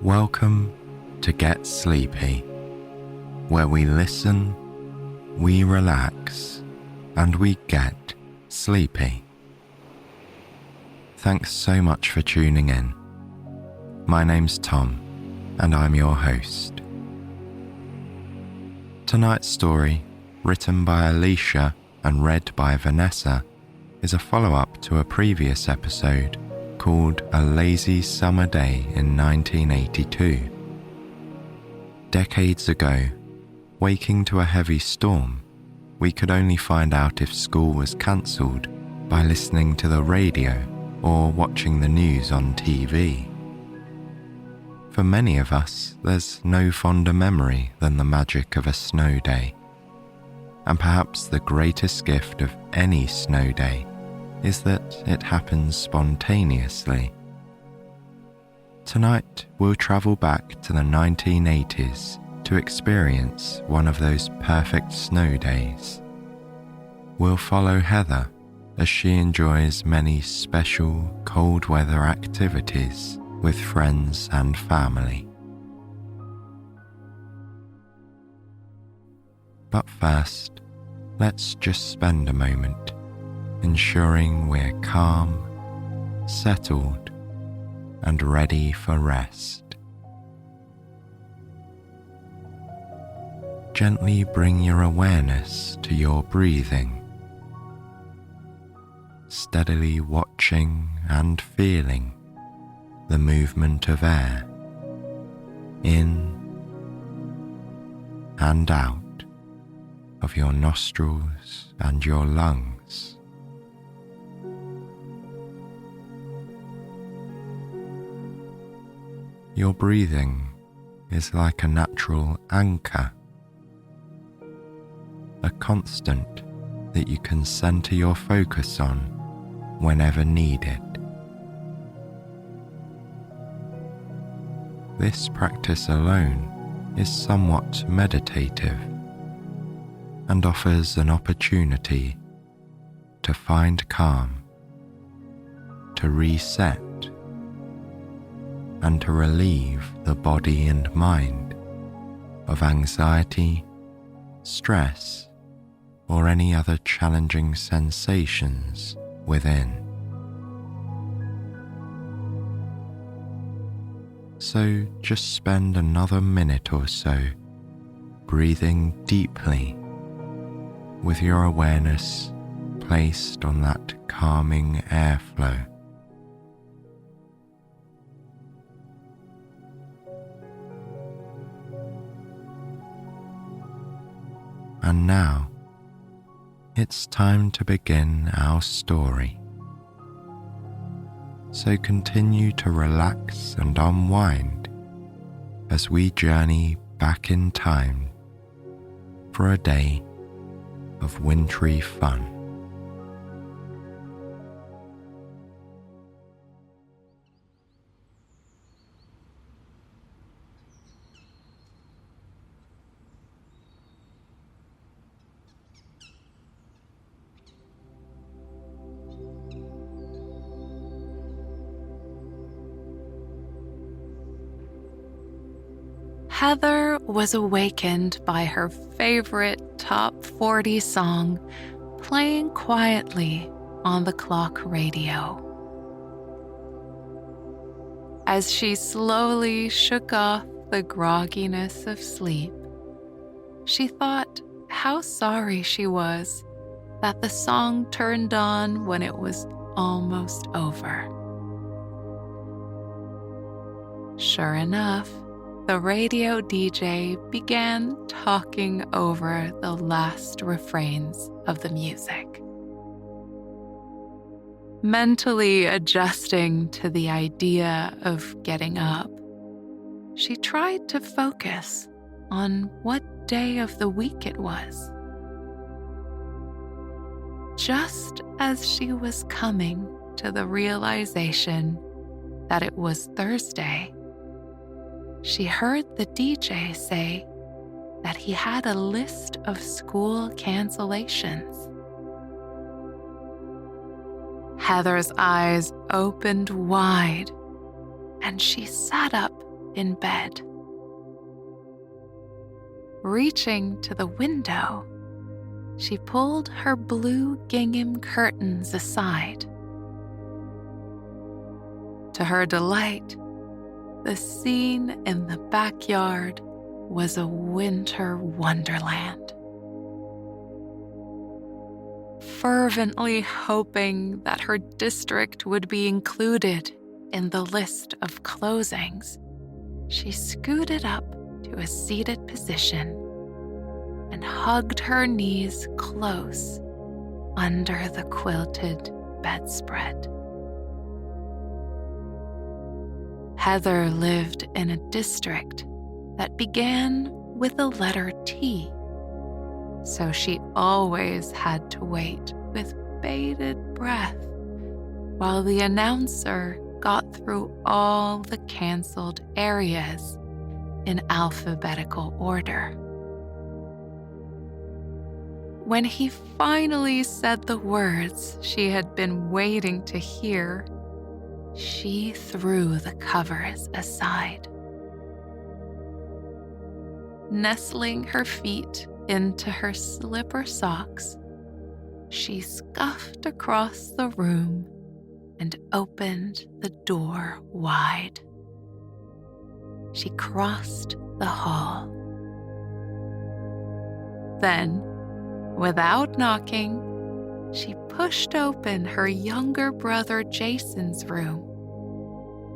Welcome to Get Sleepy, where we listen, we relax, and we get sleepy. Thanks so much for tuning in. My name's Tom, and I'm your host. Tonight's story, written by Alicia and read by Vanessa, is a follow-up to a previous episode called A Lazy Summer Day in 1982. Decades ago, waking to a heavy storm, we could only find out if school was cancelled by listening to the radio or watching the news on TV. For many of us, there's no fonder memory than the magic of a snow day. And perhaps the greatest gift of any snow day is that it happens spontaneously. Tonight, we'll travel back to the 1980s to experience one of those perfect snow days. We'll follow Heather as she enjoys many special cold weather activities with friends and family. But first, let's just spend a moment ensuring we're calm, settled, and ready for rest. Gently bring your awareness to your breathing, steadily watching and feeling the movement of air in and out of your nostrils and your lungs. Your breathing is like a natural anchor, a constant that you can center your focus on whenever needed. This practice alone is somewhat meditative and offers an opportunity to find calm, to reset, and to relieve the body and mind of anxiety, stress, or any other challenging sensations within. So just spend another minute or so breathing deeply with your awareness placed on that calming airflow. And now, it's time to begin our story. So continue to relax and unwind as we journey back in time for a day of wintry fun. Heather was awakened by her favorite top 40 song playing quietly on the clock radio. As she slowly shook off the grogginess of sleep, she thought how sorry she was that the song turned on when it was almost over. Sure enough, the radio DJ began talking over the last refrains of the music. Mentally adjusting to the idea of getting up, she tried to focus on what day of the week it was. Just as she was coming to the realization that it was Thursday, she heard the DJ say that he had a list of school cancellations. Heather's eyes opened wide, and she sat up in bed. Reaching to the window, she pulled her blue gingham curtains aside. To her delight, the scene in the backyard was a winter wonderland. Fervently hoping that her district would be included in the list of closings, she scooted up to a seated position and hugged her knees close under the quilted bedspread. Heather lived in a district that began with the letter T, so she always had to wait with bated breath while the announcer got through all the canceled areas in alphabetical order. When he finally said the words she had been waiting to hear, she threw the covers aside. Nestling her feet into her slipper socks, she scuffed across the room and opened the door wide. She crossed the hall. Then, without knocking, she pushed open her younger brother Jason's room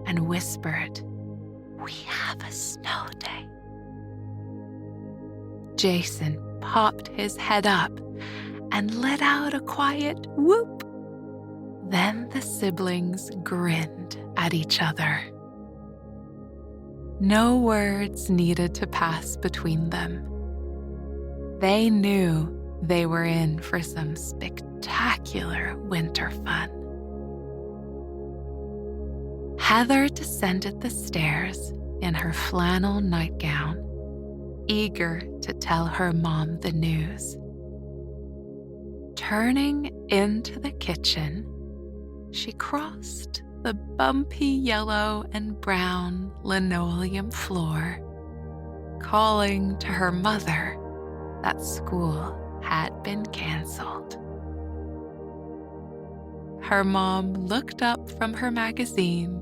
and whispered, "We have a snow day." Jason popped his head up and let out a quiet whoop. Then the siblings grinned at each other. No words needed to pass between them. They knew they were in for some spectacular winter fun. Heather descended the stairs in her flannel nightgown, eager to tell her mom the news. Turning into the kitchen, she crossed the bumpy yellow and brown linoleum floor, calling to her mother that school had been canceled. Her mom looked up from her magazine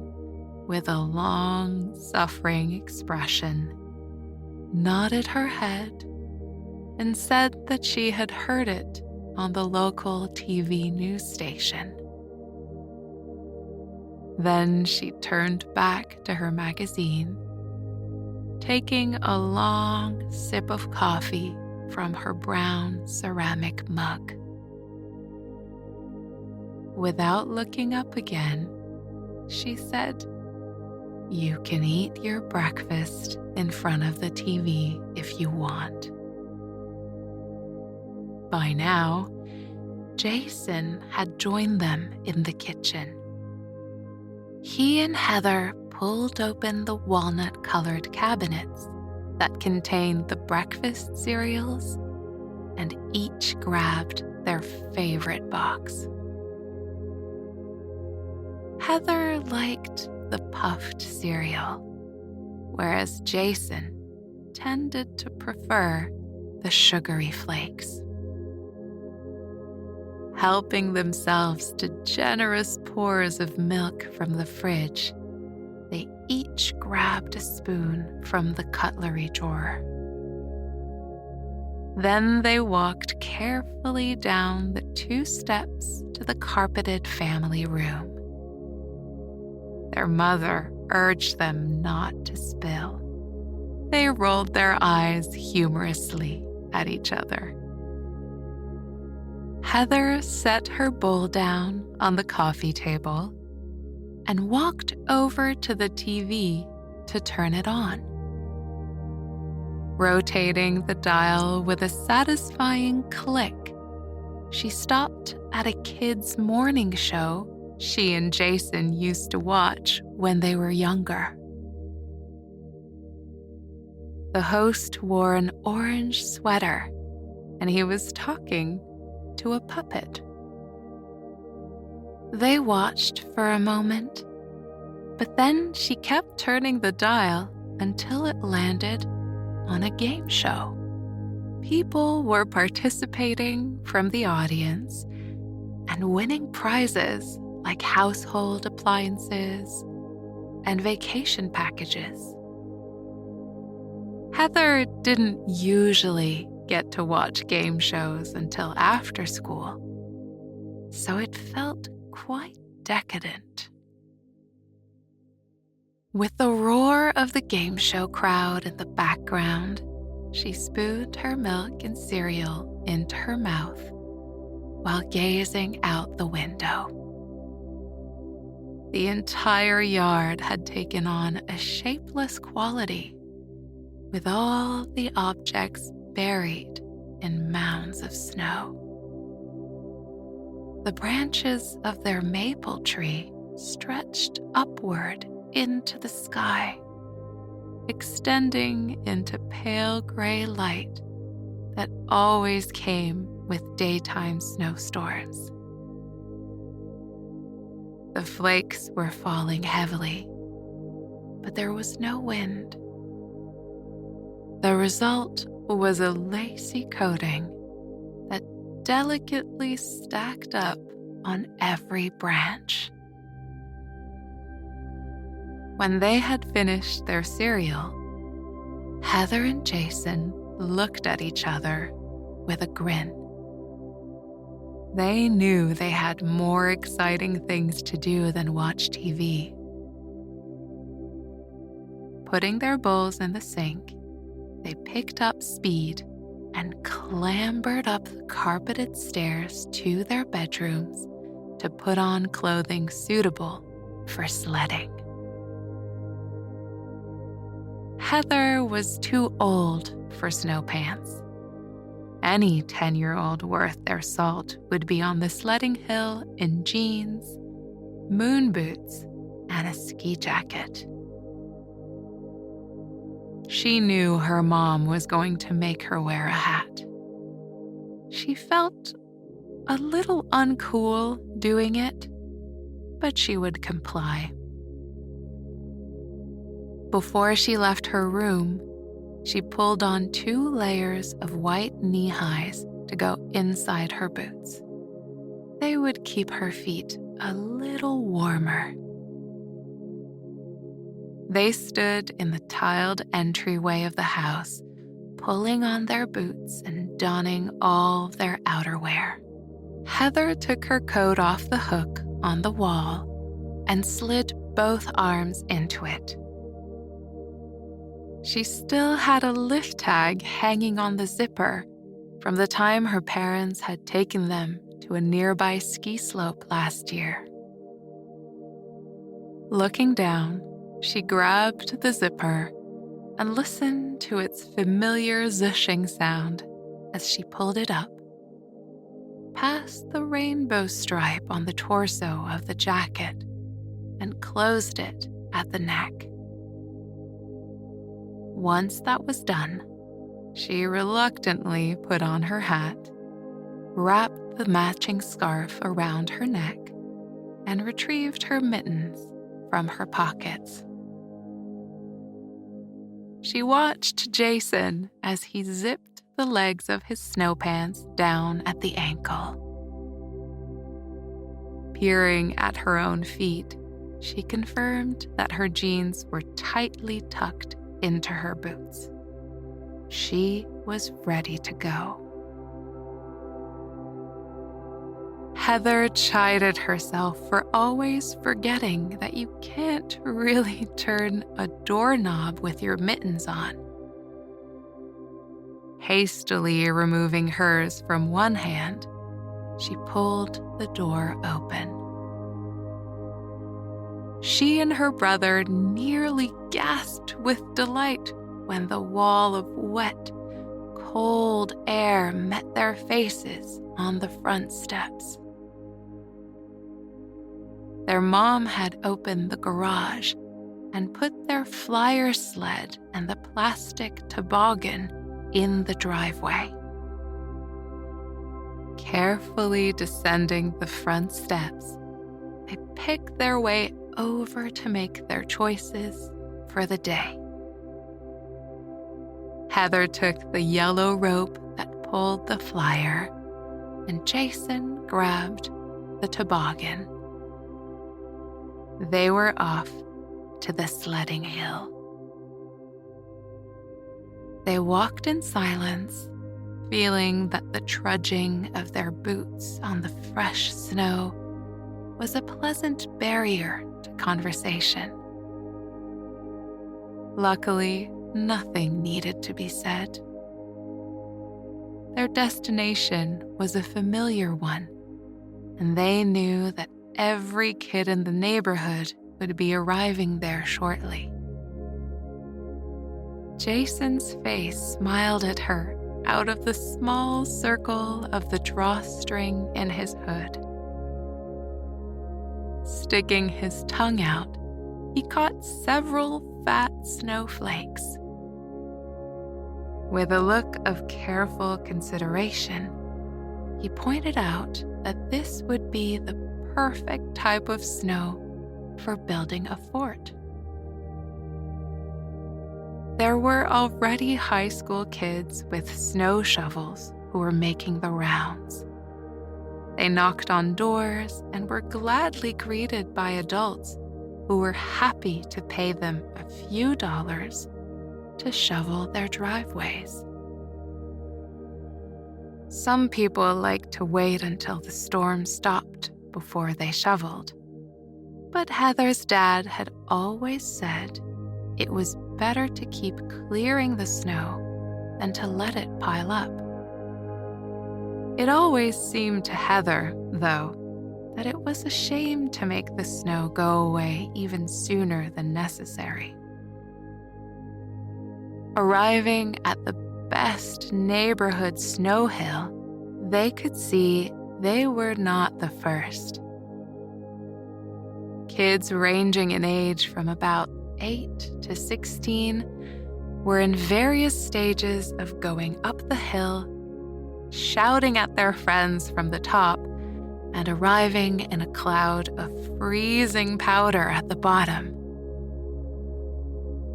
with a long, suffering expression, nodded her head, and said that she had heard it on the local TV news station. Then she turned back to her magazine, taking a long sip of coffee from her brown ceramic mug. Without looking up again, she said, "You can eat your breakfast in front of the TV if you want." By now, Jason had joined them in the kitchen. He and Heather pulled open the walnut-colored cabinets that contained the breakfast cereals and each grabbed their favorite box. Heather liked the puffed cereal, whereas Jason tended to prefer the sugary flakes. Helping themselves to generous pours of milk from the fridge, they each grabbed a spoon from the cutlery drawer. Then they walked carefully down the 2 steps to the carpeted family room. Their mother urged them not to spill. They rolled their eyes humorously at each other. Heather set her bowl down on the coffee table and walked over to the TV to turn it on. Rotating the dial with a satisfying click, she stopped at a kids' morning show she and Jason used to watch when they were younger. The host wore an orange sweater, and he was talking to a puppet. They watched for a moment, but then she kept turning the dial until it landed on a game show. People were participating from the audience and winning prizes like household appliances and vacation packages. Heather didn't usually get to watch game shows until after school, so it felt quite decadent. With the roar of the game show crowd in the background, she spooned her milk and cereal into her mouth while gazing out the window. The entire yard had taken on a shapeless quality, with all the objects buried in mounds of snow. The branches of their maple tree stretched upward into the sky, extending into pale gray light that always came with daytime snowstorms. The flakes were falling heavily, but there was no wind. The result was a lacy coating that delicately stacked up on every branch. When they had finished their cereal, Heather and Jason looked at each other with a grin. They knew they had more exciting things to do than watch TV. Putting their bowls in the sink, they picked up speed and clambered up the carpeted stairs to their bedrooms to put on clothing suitable for sledding. Heather was too old for snow pants. Any 10-year-old worth their salt would be on the sledding hill in jeans, moon boots, and a ski jacket. She knew her mom was going to make her wear a hat. She felt a little uncool doing it, but she would comply. Before she left her room, she pulled on 2 layers of white knee-highs to go inside her boots. They would keep her feet a little warmer. They stood in the tiled entryway of the house, pulling on their boots and donning all their outerwear. Heather took her coat off the hook on the wall and slid both arms into it. She still had a lift tag hanging on the zipper from the time her parents had taken them to a nearby ski slope last year. Looking down, she grabbed the zipper and listened to its familiar zushing sound as she pulled it up, past the rainbow stripe on the torso of the jacket, and closed it at the neck. Once that was done, she reluctantly put on her hat, wrapped the matching scarf around her neck, and retrieved her mittens from her pockets. She watched Jason as he zipped the legs of his snow pants down at the ankle. Peering at her own feet, she confirmed that her jeans were tightly tucked into her boots. She was ready to go. Heather chided herself for always forgetting that you can't really turn a doorknob with your mittens on. Hastily removing hers from one hand, she pulled the door open. She and her brother nearly gasped with delight when the wall of wet, cold air met their faces on the front steps. Their mom had opened the garage and put their flyer sled and the plastic toboggan in the driveway. Carefully descending the front steps, they picked their way over to make their choices for the day. Heather took the yellow rope that pulled the flyer, and Jason grabbed the toboggan. They were off to the sledding hill. They walked in silence, feeling that the trudging of their boots on the fresh snow was a pleasant barrier to conversation. Luckily, nothing needed to be said. Their destination was a familiar one, and they knew that every kid in the neighborhood would be arriving there shortly. Jason's face smiled at her out of the small circle of the drawstring in his hood. Sticking his tongue out, he caught several fat snowflakes. With a look of careful consideration, he pointed out that this would be the perfect type of snow for building a fort. There were already high school kids with snow shovels who were making the rounds. They knocked on doors and were gladly greeted by adults who were happy to pay them a few dollars to shovel their driveways. Some people liked to wait until the storm stopped before they shoveled, but Heather's dad had always said it was better to keep clearing the snow than to let it pile up. It always seemed to Heather, though, that it was a shame to make the snow go away even sooner than necessary. Arriving at the best neighborhood snow hill, they could see they were not the first. Kids ranging in age from about 8 to 16 were in various stages of going up the hill, shouting at their friends from the top, and arriving in a cloud of freezing powder at the bottom.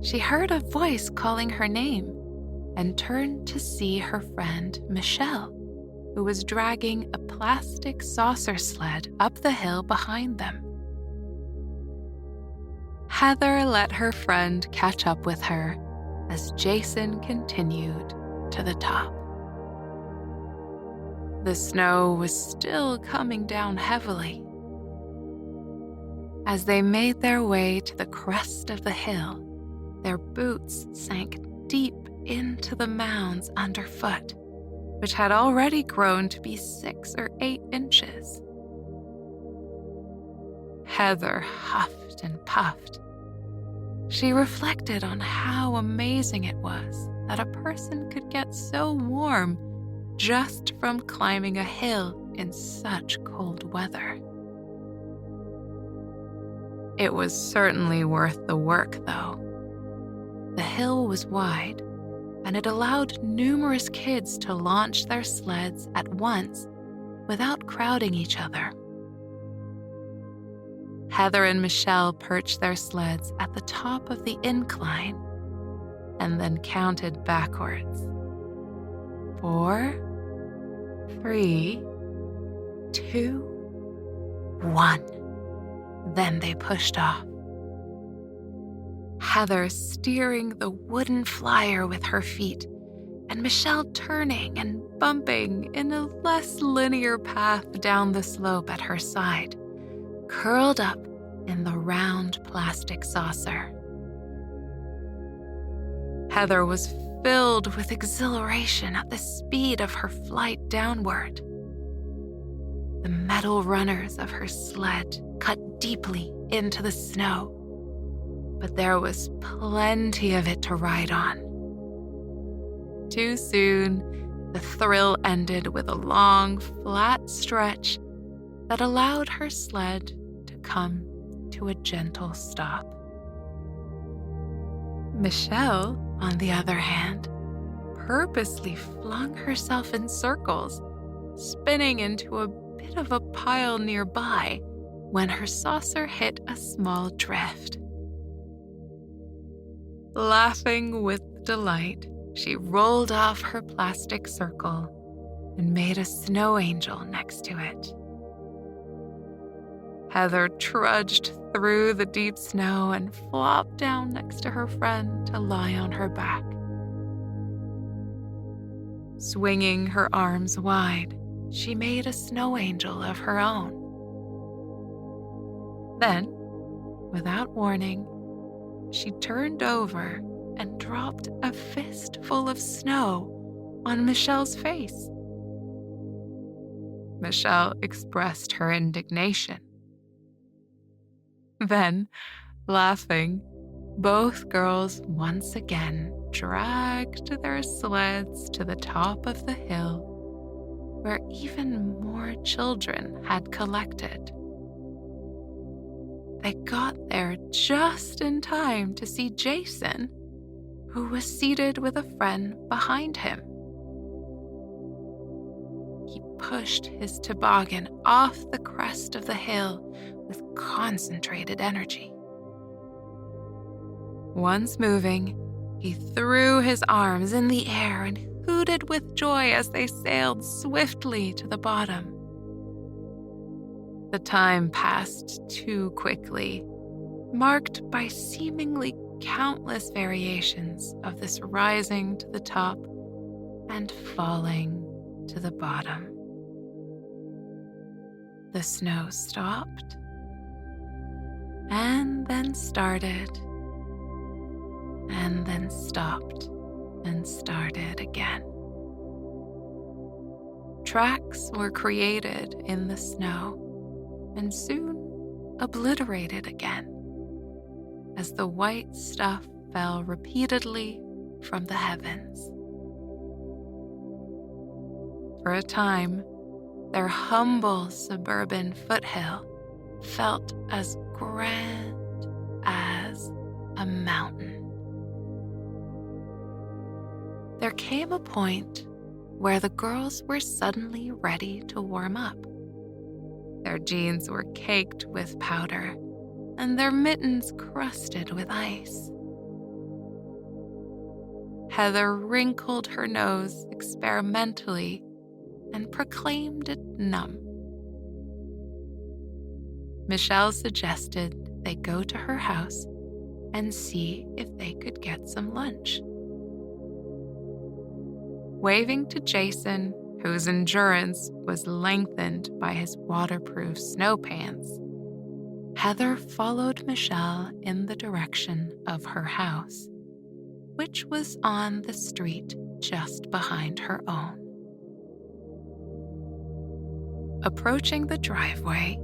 She heard a voice calling her name and turned to see her friend Michelle, who was dragging a plastic saucer sled up the hill behind them. Heather let her friend catch up with her as Jason continued to the top. The snow was still coming down heavily. As they made their way to the crest of the hill, their boots sank deep into the mounds underfoot, which had already grown to be 6 or 8 inches. Heather huffed and puffed. She reflected on how amazing it was that a person could get so warm just from climbing a hill in such cold weather. It was certainly worth the work, though. The hill was wide, and it allowed numerous kids to launch their sleds at once without crowding each other. Heather and Michelle perched their sleds at the top of the incline and then counted backwards. 4, 3, 2, 1. Then they pushed off. Heather steering the wooden flyer with her feet, and Michelle turning and bumping in a less linear path down the slope at her side, curled up in the round plastic saucer. Heather was filled with exhilaration at the speed of her flight downward. The metal runners of her sled cut deeply into the snow, but there was plenty of it to ride on. Too soon, the thrill ended with a long, flat stretch that allowed her sled to come to a gentle stop. Michelle, on the other hand, purposely flung herself in circles, spinning into a bit of a pile nearby when her saucer hit a small drift. Laughing with delight, She rolled off her plastic circle and made a snow angel next to it. Heather trudged through the deep snow and flopped down next to her friend to lie on her back. Swinging her arms wide, she made a snow angel of her own. Then, without warning, she turned over and dropped a fistful of snow on Michelle's face. Michelle expressed her indignation. Then, laughing, both girls once again dragged their sleds to the top of the hill, where even more children had collected. They got there just in time to see Jason, who was seated with a friend behind him. He pushed his toboggan off the crest of the hill with concentrated energy. Once moving, he threw his arms in the air and hooted with joy as they sailed swiftly to the bottom. The time passed too quickly, marked by seemingly countless variations of this rising to the top and falling to the bottom. The snow stopped and then started and then stopped and started again. Tracks were created in the snow and soon obliterated again as the white stuff fell repeatedly from the heavens. For a time, their humble suburban foothill felt as grand as a mountain. There came a point where the girls were suddenly ready to warm up. Their jeans were caked with powder, and their mittens crusted with ice. Heather wrinkled her nose experimentally and proclaimed it numb. Michelle suggested they go to her house and see if they could get some lunch. Waving to Jason, whose endurance was lengthened by his waterproof snow pants, Heather followed Michelle in the direction of her house, which was on the street just behind her own. Approaching the driveway,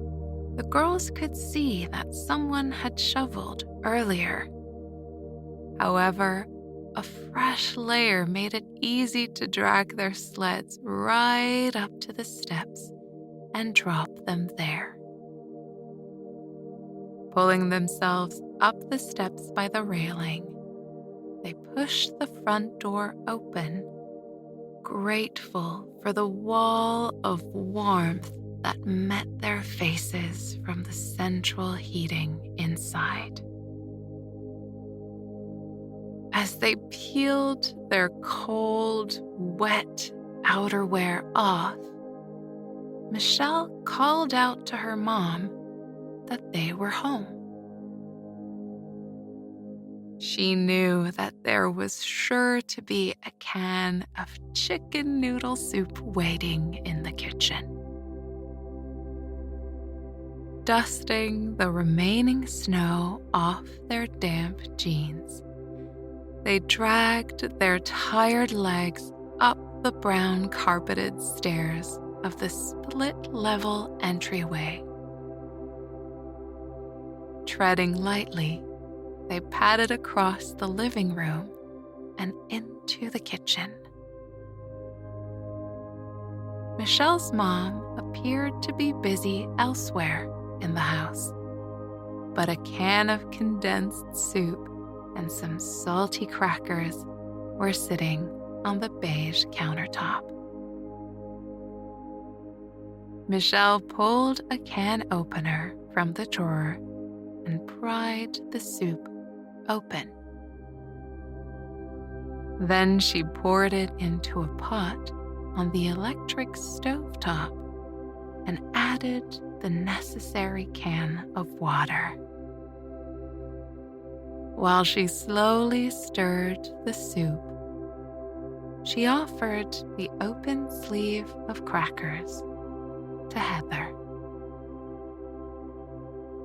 the girls could see that someone had shoveled earlier. However, a fresh layer made it easy to drag their sleds right up to the steps and drop them there. Pulling themselves up the steps by the railing, they pushed the front door open, grateful for the wall of warmth that met their faces from the central heating inside. As they peeled their cold, wet outerwear off, Michelle called out to her mom that they were home. She knew that there was sure to be a can of chicken noodle soup waiting in the kitchen. Dusting the remaining snow off their damp jeans, they dragged their tired legs up the brown carpeted stairs of the split-level entryway. Treading lightly, they padded across the living room and into the kitchen. Michelle's mom appeared to be busy elsewhere in the house, but a can of condensed soup and some salty crackers were sitting on the beige countertop. Michelle pulled a can opener from the drawer and pried the soup open. Then she poured it into a pot on the electric stovetop and added the necessary can of water. While she slowly stirred the soup, she offered the open sleeve of crackers to Heather.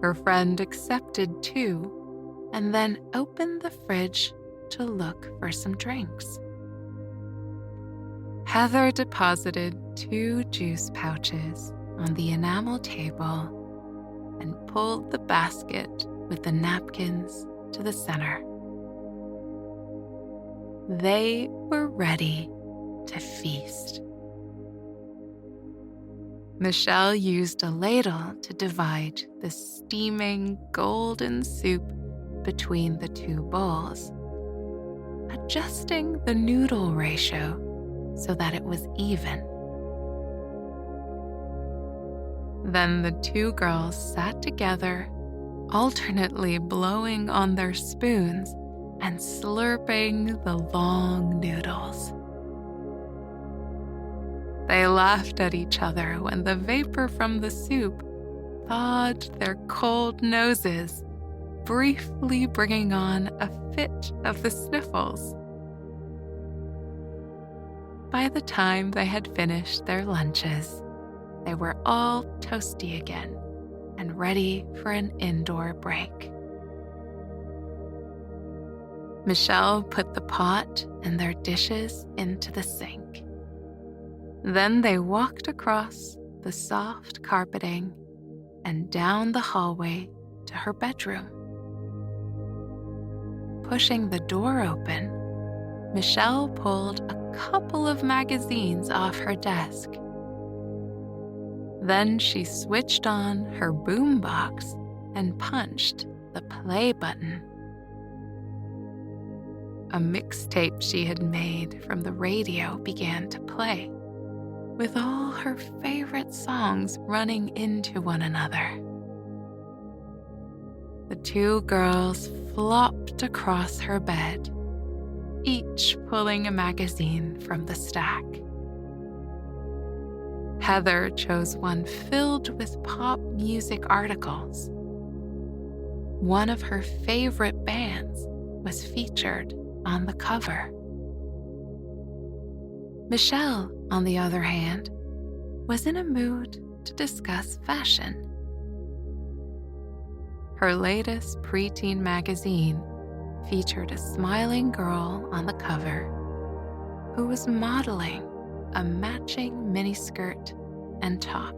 Her friend accepted too, and then opened the fridge to look for some drinks. Heather deposited 2 juice pouches on the enamel table and pulled the basket with the napkins to the center. They were ready to feast. Michelle used a ladle to divide the steaming golden soup between the 2 bowls, adjusting the noodle ratio so that it was even. Then the 2 girls sat together, alternately blowing on their spoons and slurping the long noodles. They laughed at each other when the vapor from the soup thawed their cold noses, briefly bringing on a fit of the sniffles. By the time they had finished their lunches, they were all toasty again and ready for an indoor break. Michelle put the pot and their dishes into the sink. Then they walked across the soft carpeting and down the hallway to her bedroom. Pushing the door open, Michelle pulled a couple of magazines off her desk. Then she switched on her boombox and punched the play button. A mixtape she had made from the radio began to play, with all her favorite songs running into one another. The 2 girls flopped across her bed, each pulling a magazine from the stack. Heather chose one filled with pop music articles. One of her favorite bands was featured on the cover. Michelle, on the other hand, was in a mood to discuss fashion. Her latest preteen magazine featured a smiling girl on the cover who was modeling a matching miniskirt and top.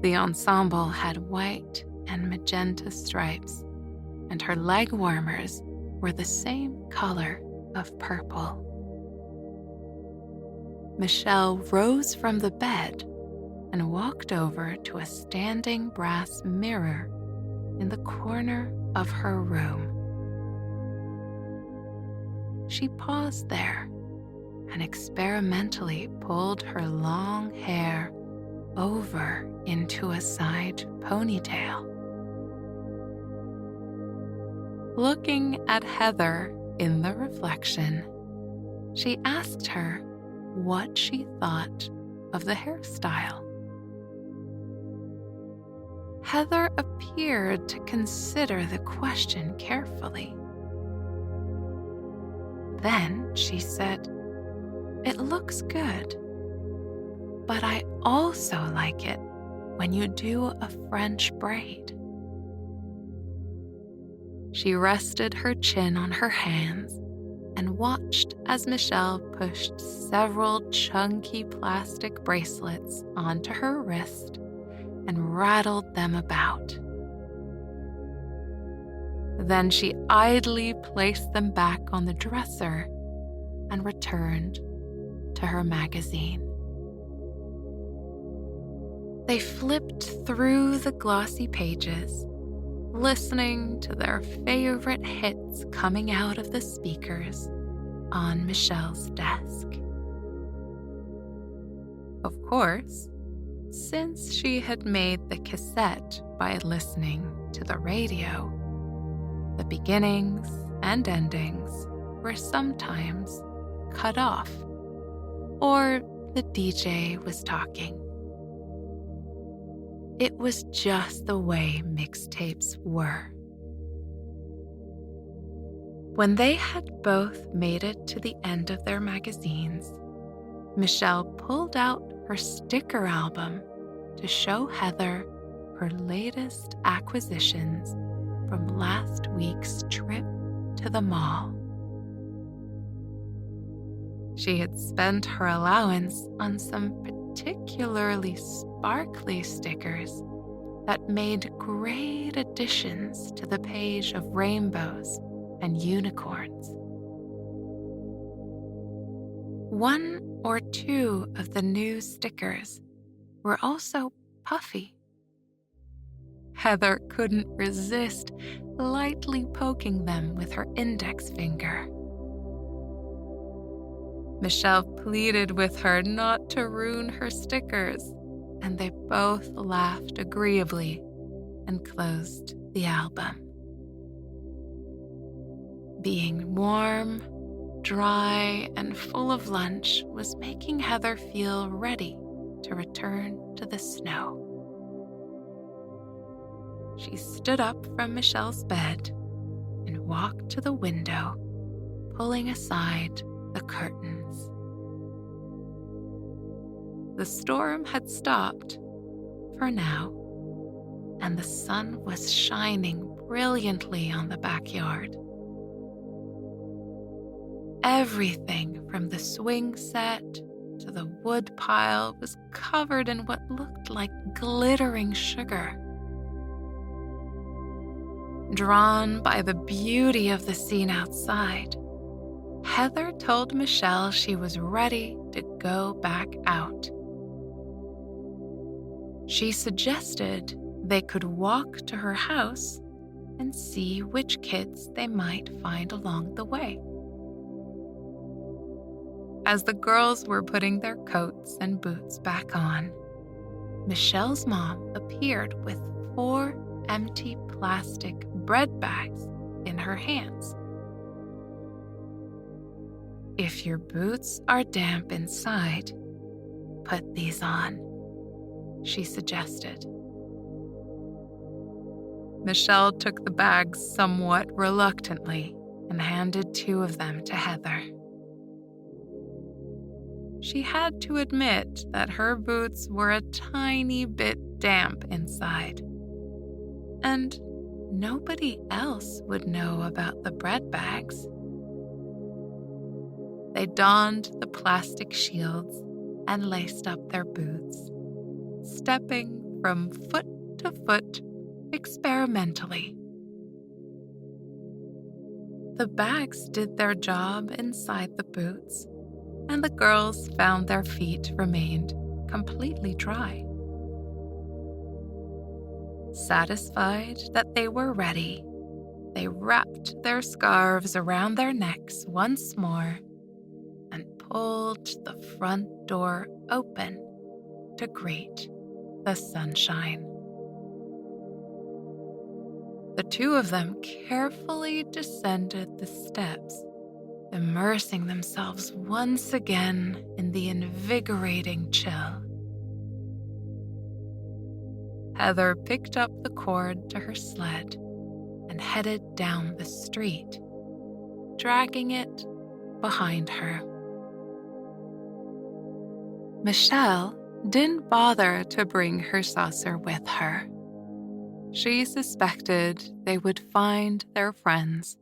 The ensemble had white and magenta stripes, and her leg warmers were the same color of purple. Michelle rose from the bed and walked over to a standing brass mirror in the corner of her room. She paused there and experimentally pulled her long hair over into a side ponytail. Looking at Heather in the reflection, she asked her what she thought of the hairstyle. Heather appeared to consider the question carefully. Then she said, "It looks good, but I also like it when you do a French braid." She rested her chin on her hands and watched as Michelle pushed several chunky plastic bracelets onto her wrist and rattled them about. Then she idly placed them back on the dresser and returned to her magazine. They flipped through the glossy pages, listening to their favorite hits coming out of the speakers on Michelle's desk. Of course, since she had made the cassette by listening to the radio, the beginnings and endings were sometimes cut off, or the DJ was talking. It was just the way mixtapes were. When they had both made it to the end of their magazines, Michelle pulled out her sticker album to show Heather her latest acquisitions from last week's trip to the mall. She had spent her allowance on some particularly sparkly stickers that made great additions to the page of rainbows and unicorns. One or two of the new stickers were also puffy. Heather couldn't resist lightly poking them with her index finger. Michelle pleaded with her not to ruin her stickers, and they both laughed agreeably and closed the album. Being warm, dry, and full of lunch was making Heather feel ready to return to the snow. She stood up from Michelle's bed and walked to the window, pulling aside the curtains. The storm had stopped for now, and the sun was shining brilliantly on the backyard. Everything from the swing set to the wood pile was covered in what looked like glittering sugar. Drawn by the beauty of the scene outside, Heather told Michelle she was ready to go back out. She suggested they could walk to her house and see which kids they might find along the way. As the girls were putting their coats and boots back on, Michelle's mom appeared with 4 empty plastic bread bags in her hands. If your boots are damp inside, put these on, she suggested. Michelle took the bags somewhat reluctantly and handed 2 of them to Heather. She had to admit that her boots were a tiny bit damp inside, and nobody else would know about the bread bags. They donned the plastic shields and laced up their boots, stepping from foot to foot experimentally. The bags did their job inside the boots, and the girls found their feet remained completely dry. Satisfied that they were ready, they wrapped their scarves around their necks once more and pulled the front door open to greet the sunshine. The 2 of them carefully descended the steps, immersing themselves once again in the invigorating chill. Heather picked up the cord to her sled and headed down the street, dragging it behind her. Michelle didn't bother to bring her saucer with her. She suspected they would find their friends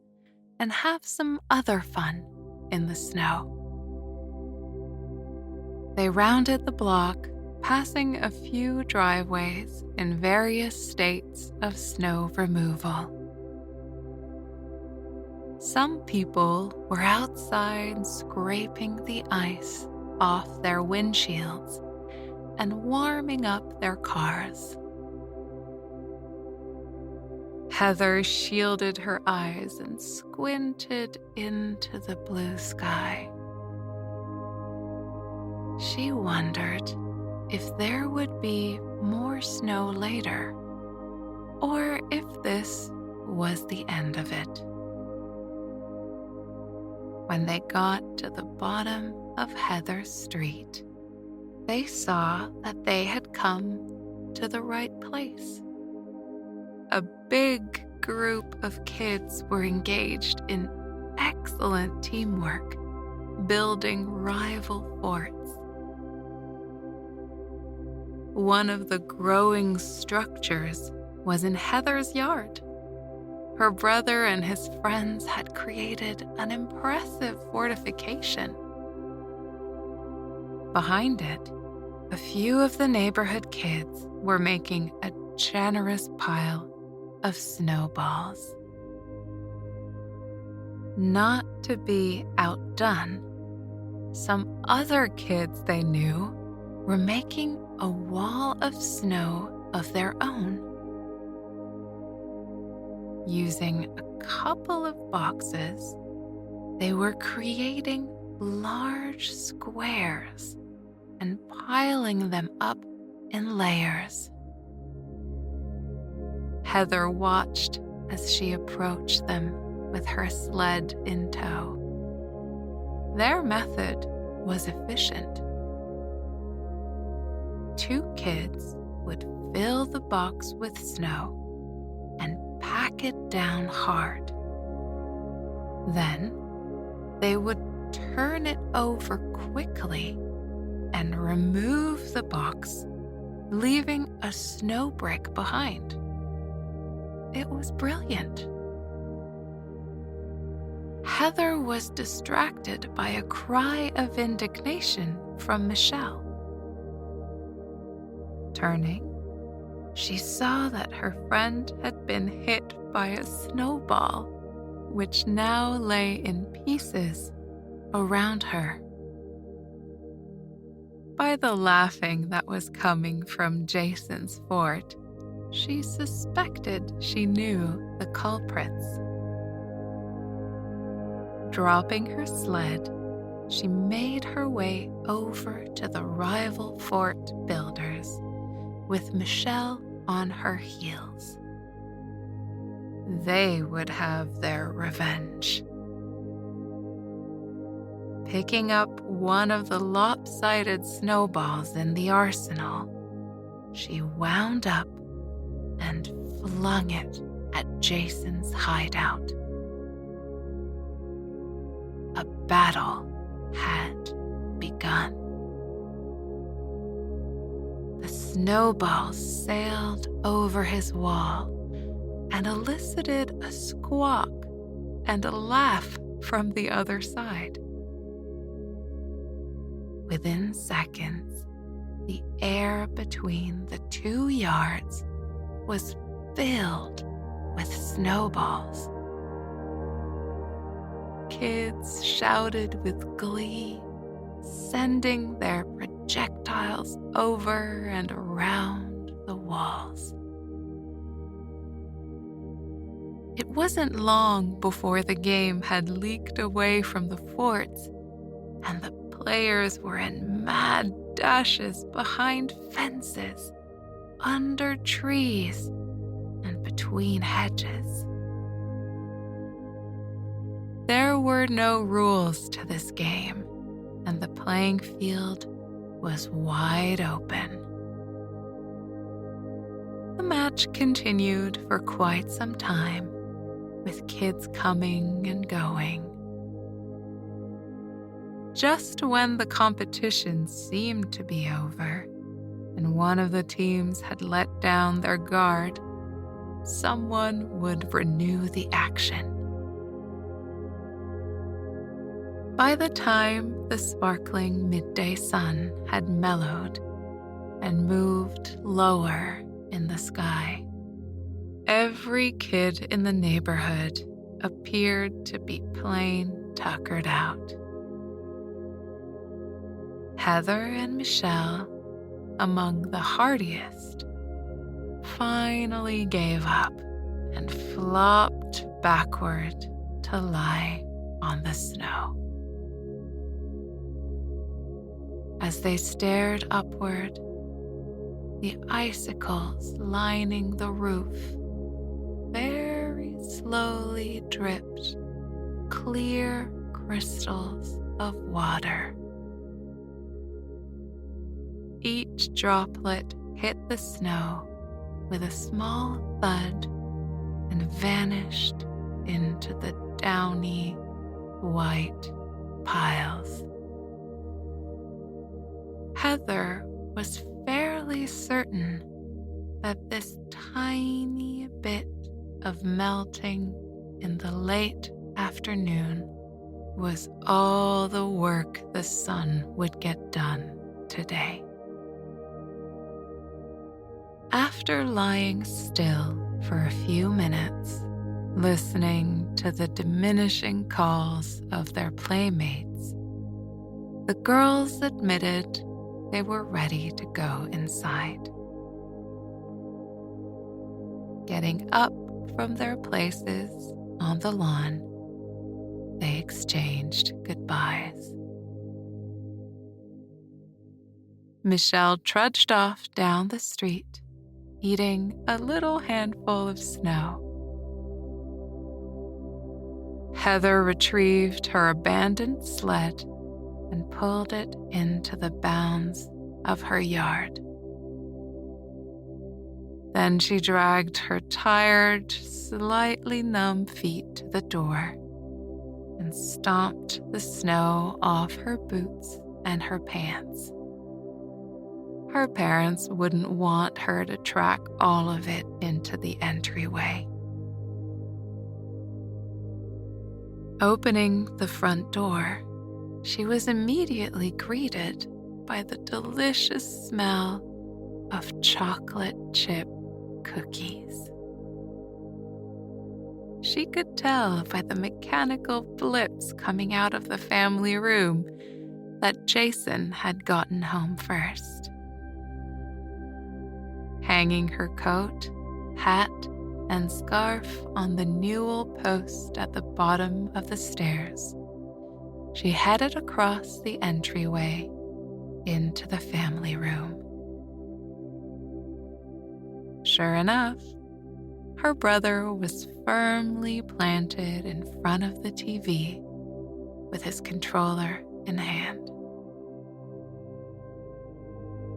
and have some other fun in the snow. They rounded the block, passing a few driveways in various states of snow removal. Some people were outside scraping the ice off their windshields and warming up their cars. Heather shielded her eyes and squinted into the blue sky. She wondered if there would be more snow later, or if this was the end of it. When they got to the bottom of Heather Street, they saw that they had come to the right place. A big group of kids were engaged in excellent teamwork, building rival forts. One of the growing structures was in Heather's yard. Her brother and his friends had created an impressive fortification. Behind it, a few of the neighborhood kids were making a generous pile of snowballs. Not to be outdone, some other kids they knew were making a wall of snow of their own. Using a couple of boxes, they were creating large squares and piling them up in layers. Heather watched as she approached them with her sled in tow. Their method was efficient. 2 kids would fill the box with snow and pack it down hard. Then they would turn it over quickly and remove the box, leaving a snow brick behind. It was brilliant. Heather was distracted by a cry of indignation from Michelle. Turning, she saw that her friend had been hit by a snowball, which now lay in pieces around her. By the laughing that was coming from Jason's fort, she suspected she knew the culprits. Dropping her sled, she made her way over to the rival fort builders, with Michelle on her heels. They would have their revenge. Picking up one of the lopsided snowballs in the arsenal, she wound up and flung it at Jason's hideout. A battle had begun. The snowballs sailed over his wall and elicited a squawk and a laugh from the other side. Within seconds, the air between the 2 yards was filled with snowballs. Kids shouted with glee, sending their projectiles over and around the walls. It wasn't long before the game had leaked away from the forts, and the players were in mad dashes behind fences, under trees, and between hedges. There were no rules to this game, and the playing field was wide open. The match continued for quite some time, with kids coming and going. Just when the competition seemed to be over, and one of the teams had let down their guard, someone would renew the action. By the time the sparkling midday sun had mellowed and moved lower in the sky, every kid in the neighborhood appeared to be plain tuckered out. Heather and Michelle, among the hardiest, finally gave up and flopped backward to lie on the snow. As they stared upward, the icicles lining the roof very slowly dripped clear crystals of water. Each droplet hit the snow with a small thud and vanished into the downy white piles. Heather was fairly certain that this tiny bit of melting in the late afternoon was all the work the sun would get done today. After lying still for a few minutes, listening to the diminishing calls of their playmates, the girls admitted they were ready to go inside. Getting up from their places on the lawn, they exchanged goodbyes. Michelle trudged off down the street, eating a little handful of snow. Heather retrieved her abandoned sled and pulled it into the bounds of her yard. Then she dragged her tired, slightly numb feet to the door and stomped the snow off her boots and her pants. Her parents wouldn't want her to track all of it into the entryway. Opening the front door, she was immediately greeted by the delicious smell of chocolate chip cookies. She could tell by the mechanical blips coming out of the family room that Jason had gotten home first. Hanging her coat, hat, and scarf on the newel post at the bottom of the stairs, she headed across the entryway into the family room. Sure enough, her brother was firmly planted in front of the TV with his controller in hand.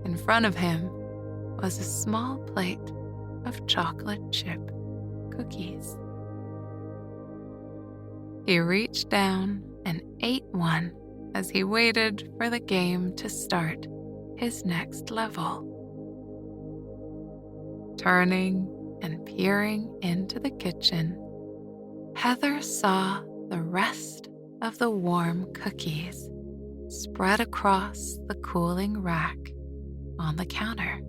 In front of him was a small plate of chocolate chip cookies. He reached down and ate one as he waited for the game to start his next level. Turning and peering into the kitchen, Heather saw the rest of the warm cookies spread across the cooling rack on the counter.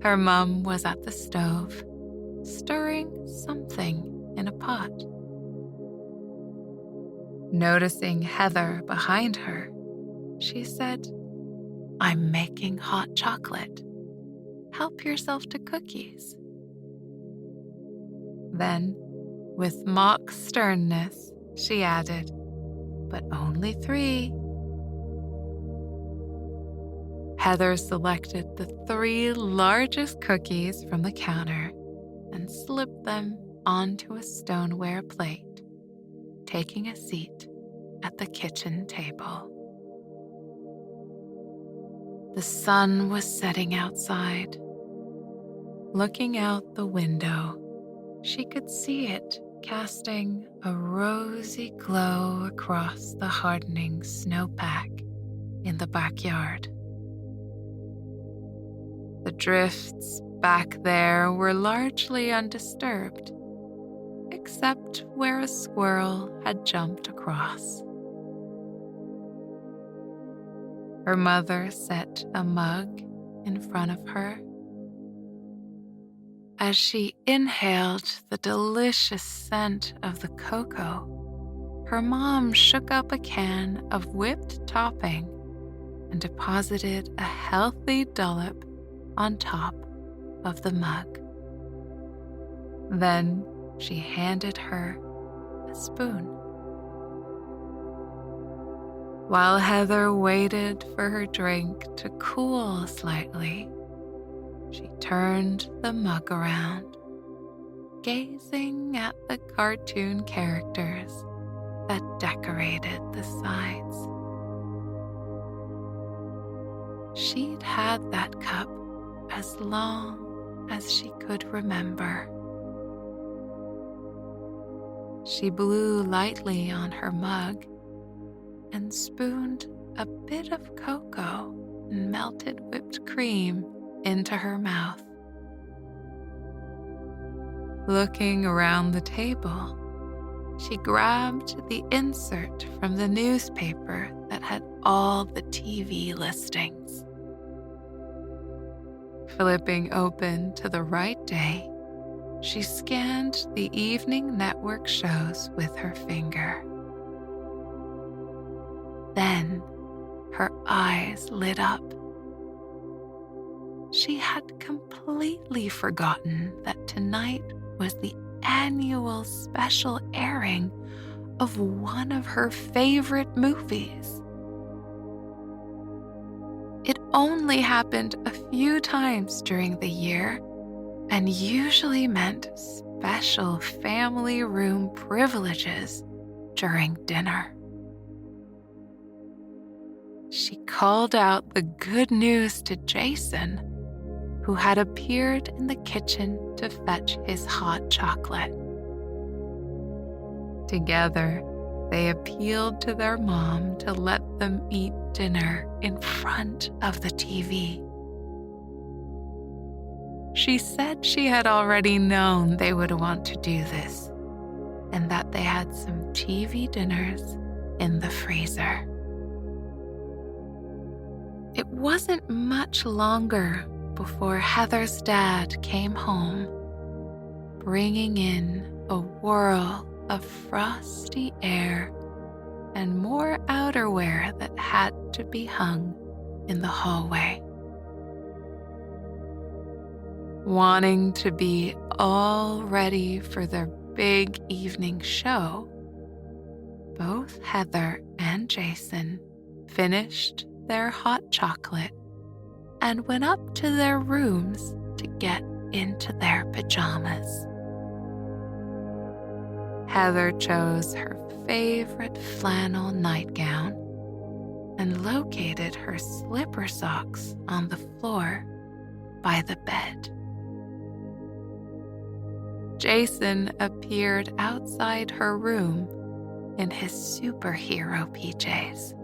Her mom was at the stove, stirring something in a pot. Noticing Heather behind her, she said, "I'm making hot chocolate. Help yourself to cookies." Then, with mock sternness, she added, "But only 3. Heather selected the 3 largest cookies from the counter and slipped them onto a stoneware plate, taking a seat at the kitchen table. The sun was setting outside. Looking out the window, she could see it casting a rosy glow across the hardening snowpack in the backyard. The drifts back there were largely undisturbed, except where a squirrel had jumped across. Her mother set a mug in front of her. As she inhaled the delicious scent of the cocoa, her mom shook up a can of whipped topping and deposited a healthy dollop on top of the mug. Then she handed her a spoon. While Heather waited for her drink to cool slightly, she turned the mug around, gazing at the cartoon characters that decorated the sides. She'd had that cup as long as she could remember. She blew lightly on her mug and spooned a bit of cocoa and melted whipped cream into her mouth. Looking around the table, she grabbed the insert from the newspaper that had all the TV listings. Flipping open to the right day, she scanned the evening network shows with her finger. Then her eyes lit up. She had completely forgotten that tonight was the annual special airing of one of her favorite movies. It only happened a few times during the year and usually meant special family room privileges during dinner. She called out the good news to Jason, who had appeared in the kitchen to fetch his hot chocolate. Together, they appealed to their mom to let them eat dinner in front of the TV. She said she had already known they would want to do this, and that they had some TV dinners in the freezer. It wasn't much longer before Heather's dad came home, bringing in a whirl of frosty air and more outerwear that had to be hung in the hallway. Wanting to be all ready for their big evening show, both Heather and Jason finished their hot chocolate and went up to their rooms to get into their pajamas. Heather chose her favorite flannel nightgown and located her slipper socks on the floor by the bed. Jason appeared outside her room in his superhero PJs.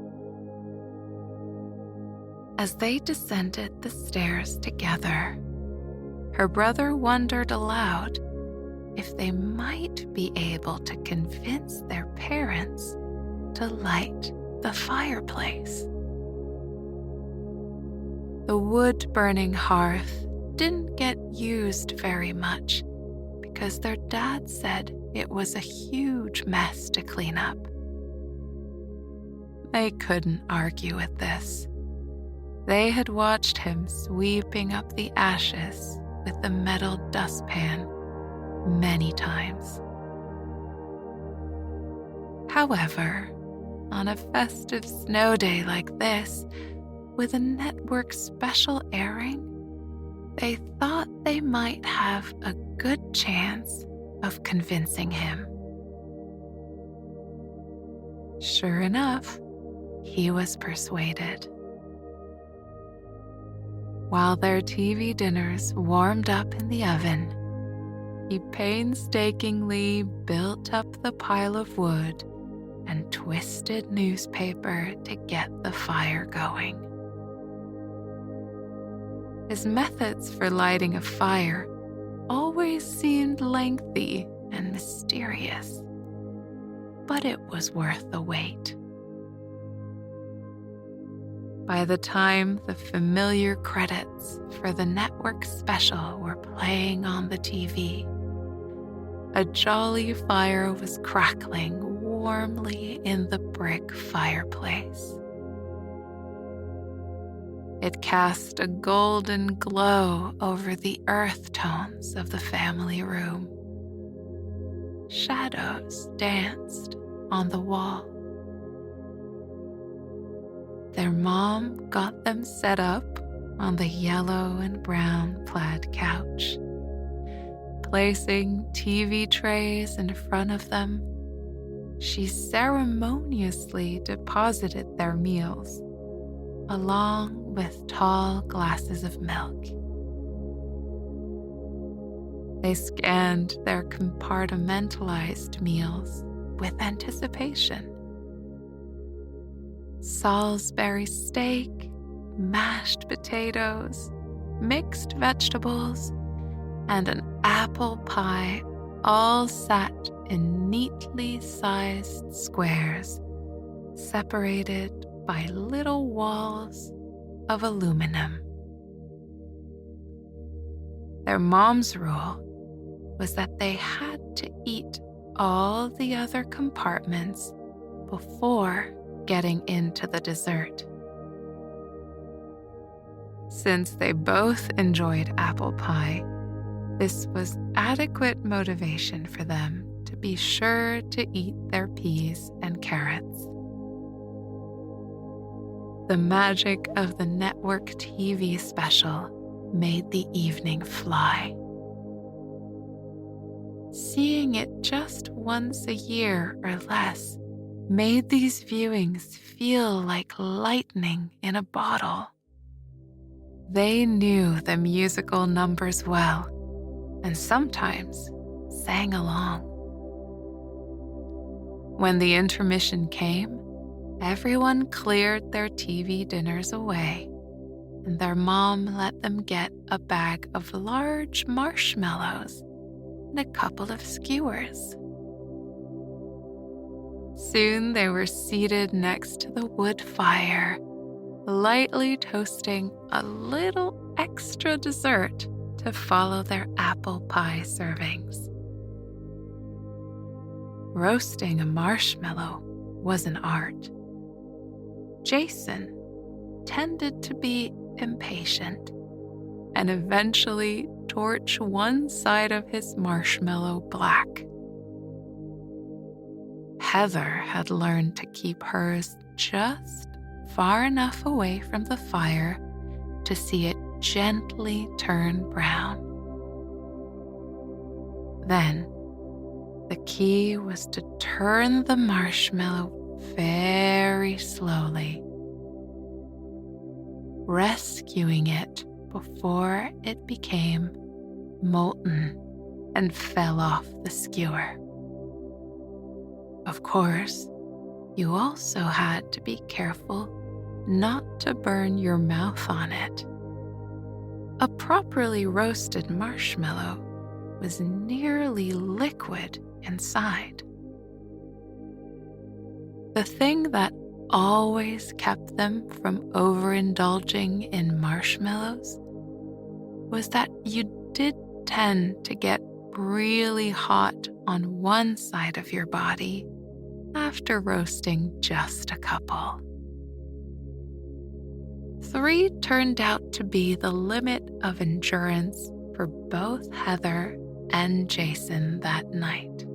As they descended the stairs together, her brother wondered aloud if they might be able to convince their parents to light the fireplace. The wood-burning hearth didn't get used very much because their dad said it was a huge mess to clean up. They couldn't argue with this. They had watched him sweeping up the ashes with the metal dustpan many times. However, on a festive snow day like this, with a network special airing, they thought they might have a good chance of convincing him. Sure enough, he was persuaded. While their TV dinners warmed up in the oven, he painstakingly built up the pile of wood and twisted newspaper to get the fire going. His methods for lighting a fire always seemed lengthy and mysterious, but it was worth the wait. By the time the familiar credits for the network special were playing on the TV, a jolly fire was crackling warmly in the brick fireplace. It cast a golden glow over the earth tones of the family room. Shadows danced on the wall. Their mom got them set up on the yellow and brown plaid couch, placing TV trays in front of them she ceremoniously deposited their meals, along with tall glasses of milk. They scanned their compartmentalized meals with anticipation. Salisbury steak, mashed potatoes, mixed vegetables, and an apple pie all sat in neatly sized squares, separated by little walls of aluminum. Their mom's rule was that they had to eat all the other compartments before getting into the dessert. Since they both enjoyed apple pie, this was adequate motivation for them to be sure to eat their peas and carrots. The magic of the network TV special made the evening fly. Seeing it just once a year or less made these viewings feel like lightning in a bottle. They knew the musical numbers well and sometimes sang along. When the intermission came, everyone cleared their TV dinners away, and their mom let them get a bag of large marshmallows and a couple of skewers. Soon they were seated next to the wood fire, lightly toasting a little extra dessert to follow their apple pie servings. Roasting a marshmallow was an art. Jason tended to be impatient and eventually torch one side of his marshmallow black. Heather had learned to keep hers just far enough away from the fire to see it gently turn brown. Then, the key was to turn the marshmallow very slowly, rescuing it before it became molten and fell off the skewer. Of course, you also had to be careful not to burn your mouth on it. A properly roasted marshmallow was nearly liquid inside. The thing that always kept them from overindulging in marshmallows was that you did tend to get really hot on one side of your body after roasting just a couple. 3 turned out to be the limit of endurance for both Heather and Jason that night.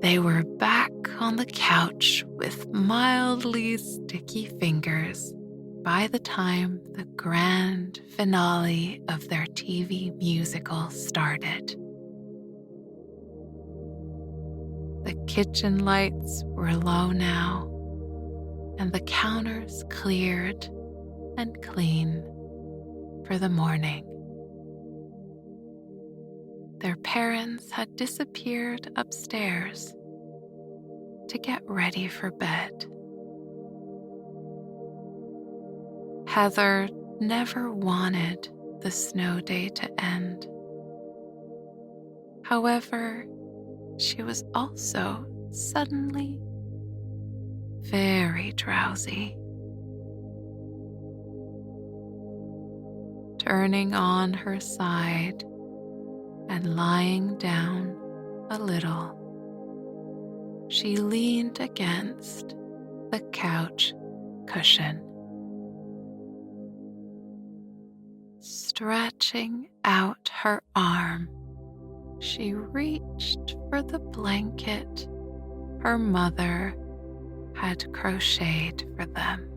They were back on the couch with mildly sticky fingers by the time the grand finale of their TV musical started. The kitchen lights were low now, and the counters cleared and clean for the morning. Their parents had disappeared upstairs to get ready for bed. Heather never wanted the snow day to end. However, she was also suddenly very drowsy. Turning on her side and lying down a little, she leaned against the couch cushion. Stretching out her arm, she reached for the blanket her mother had crocheted for them.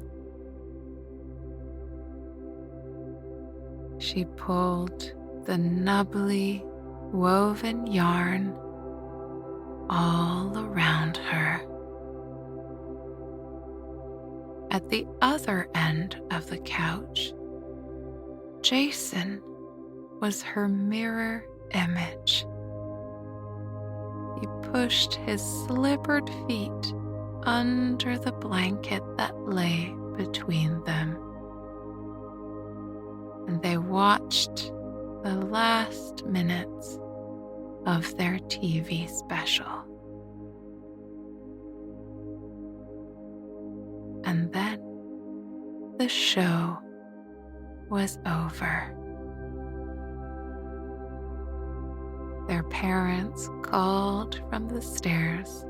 She pulled the nubbly woven yarn all around her. At the other end of the couch, Jason was her mirror image. He pushed his slippered feet under the blanket that lay between them, and they watched the last minutes of their TV special. And then the show was over. Their parents called from the stairs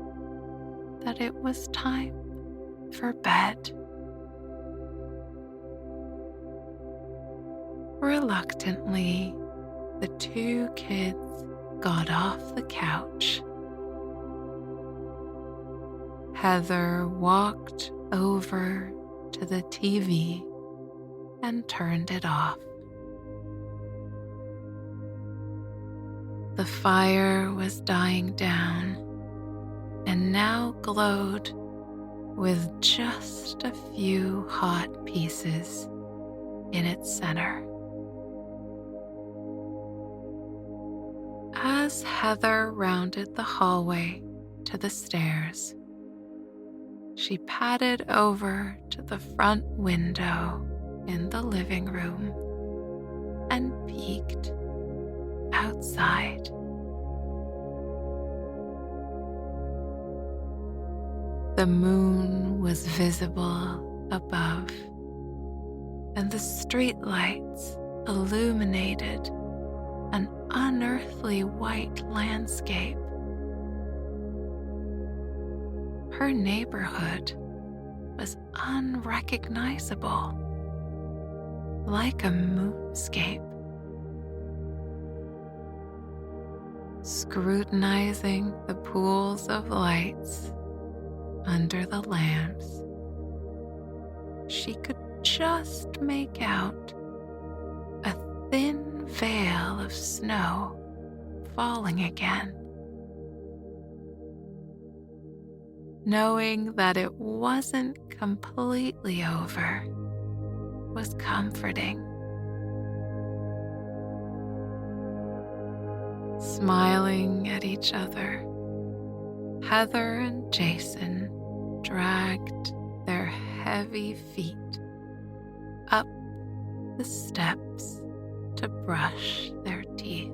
that it was time for bed. Reluctantly, the two kids got off the couch. Heather walked over to the TV and turned it off. The fire was dying down and now glowed with just a few hot pieces in its center. As Heather rounded the hallway to the stairs, she padded over to the front window in the living room and peeked outside. The moon was visible above, and the streetlights illuminated an unearthly white landscape. Her neighborhood was unrecognizable, like a moonscape. Scrutinizing the pools of lights under the lamps, she could just make out a thin veil of snow falling again. Knowing that it wasn't completely over was comforting. Smiling at each other, Heather and Jason dragged their heavy feet up the steps to brush their teeth.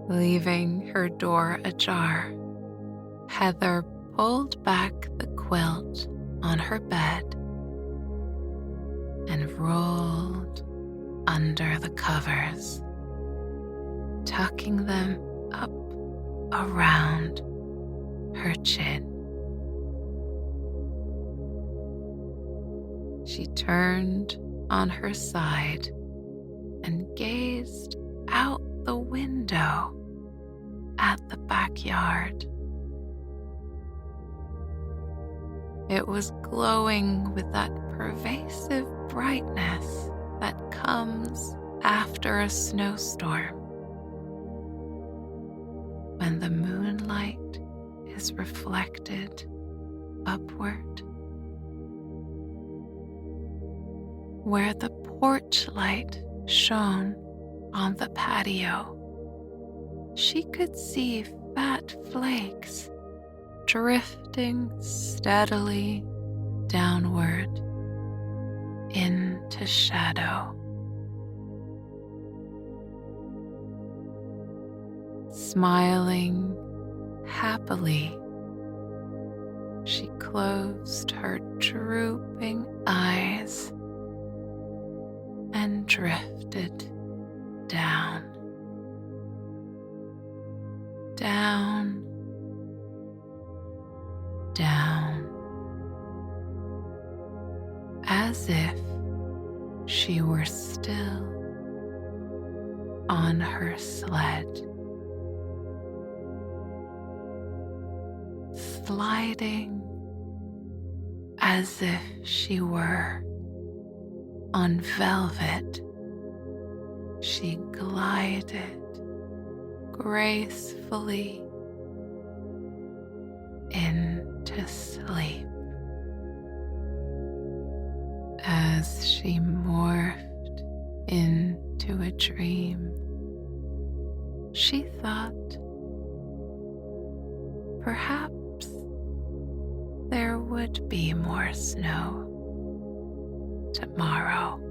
Leaving her door ajar, Heather pulled back the quilt on her bed and rolled under the covers, tucking them up around her chin. She turned on her side and gazed out the window at the backyard. It was glowing with that pervasive brightness that comes after a snowstorm, when the moonlight is reflected upward. Where the porch light shone on the patio, she could see fat flakes drifting steadily downward into shadow. Smiling happily, she closed her drooping eyes and drifted down, down, down, as if she were still on her sled, sliding as if she were on velvet. She glided gracefully into sleep as she morphed into a dream. She thought perhaps there would be more snow tomorrow.